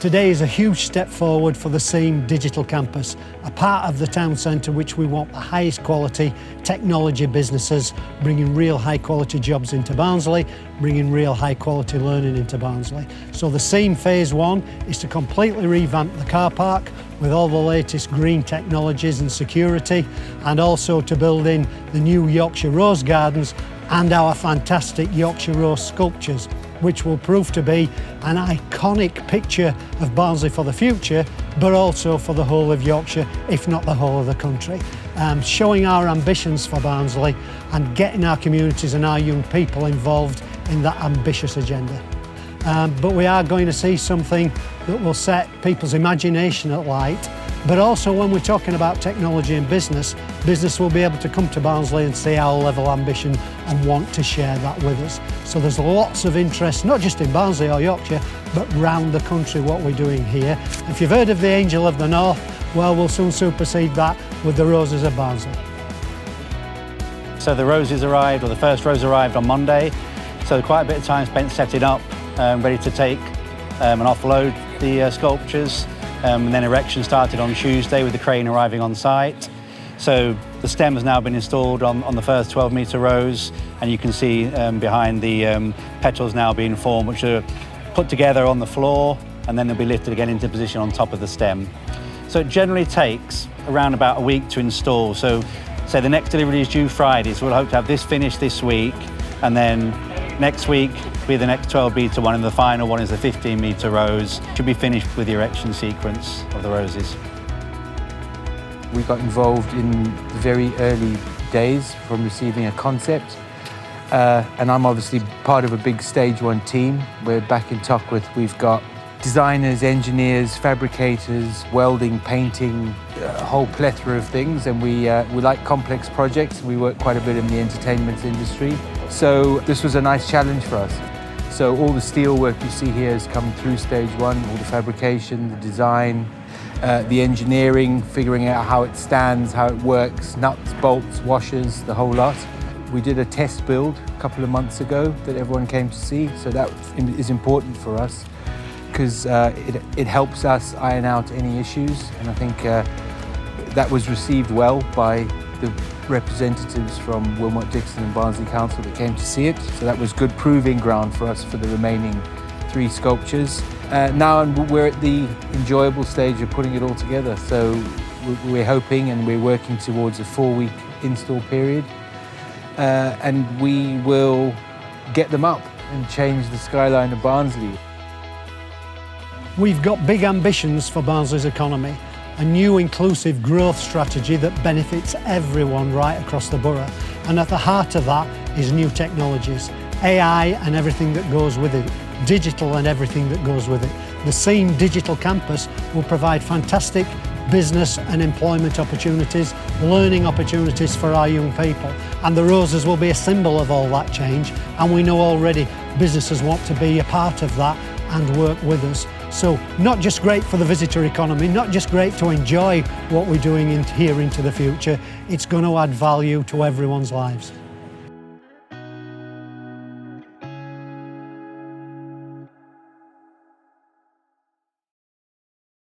Today is a huge step forward for the SEAM Digital Campus, a part of the town centre which we want the highest quality technology businesses, bringing real high quality jobs into Barnsley, bringing real high quality learning into Barnsley. So the SEAM Phase 1 is to completely revamp the car park with all the latest green technologies and security, and also to build in the new Yorkshire Rose gardens and our fantastic Yorkshire Rose sculptures, which will prove to be an iconic picture of Barnsley for the future, but also for the whole of Yorkshire, if not the whole of the country. Showing our ambitions for Barnsley and getting our communities and our young people involved in that ambitious agenda. But we are going to see something that will set people's imagination at light. But also when we're talking about technology and business will be able to come to Barnsley and see our level of ambition and want to share that with us. So there's lots of interest, not just in Barnsley or Yorkshire, but round the country what we're doing here. If you've heard of the Angel of the North, well, we'll soon supersede that with the Roses of Barnsley. So the roses arrived, or the first rose arrived on Monday. So quite a bit of time spent setting up, ready to take and offload the sculptures. And then erection started on Tuesday with the crane arriving on site. So the stem has now been installed on the first 12-metre rose, and you can see behind the petals now being formed, which are put together on the floor, and then they'll be lifted again into position on top of the stem. So it generally takes around about a week to install. So say the next delivery is due Friday, so we'll hope to have this finished this week, and then next week be the next 12-metre one, and the final one is the 15-metre rose. Should be finished with the erection sequence of the roses. We got involved in the very early days from receiving a concept, and I'm obviously part of a big Stage 1 team. We're back in Tockwith. We've got designers, engineers, fabricators, welding, painting, a whole plethora of things, and we like complex projects. We work quite a bit in the entertainment industry, so this was a nice challenge for us. So all the steel work you see here has come through Stage 1, all the fabrication, the design, the engineering, figuring out how it stands, how it works, nuts, bolts, washers, the whole lot. We did a test build a couple of months ago that everyone came to see, so that is important for us because it helps us iron out any issues, and I think that was received well by the representatives from Wilmot Dixon and Barnsley Council that came to see it, so that was good proving ground for us for the remaining 3 sculptures. Now we're at the enjoyable stage of putting it all together, so we're hoping and we're working towards a 4-week install period, and we will get them up and change the skyline of Barnsley. We've got big ambitions for Barnsley's economy, a new inclusive growth strategy that benefits everyone right across the borough. And at the heart of that is new technologies, AI and everything that goes with it, digital and everything that goes with it. The SEAM Digital Campus will provide fantastic business and employment opportunities, learning opportunities for our young people. And the roses will be a symbol of all that change, and we know already businesses want to be a part of that and work with us. So not just great for the visitor economy, not just great to enjoy what we're doing here into the future, it's going to add value to everyone's lives.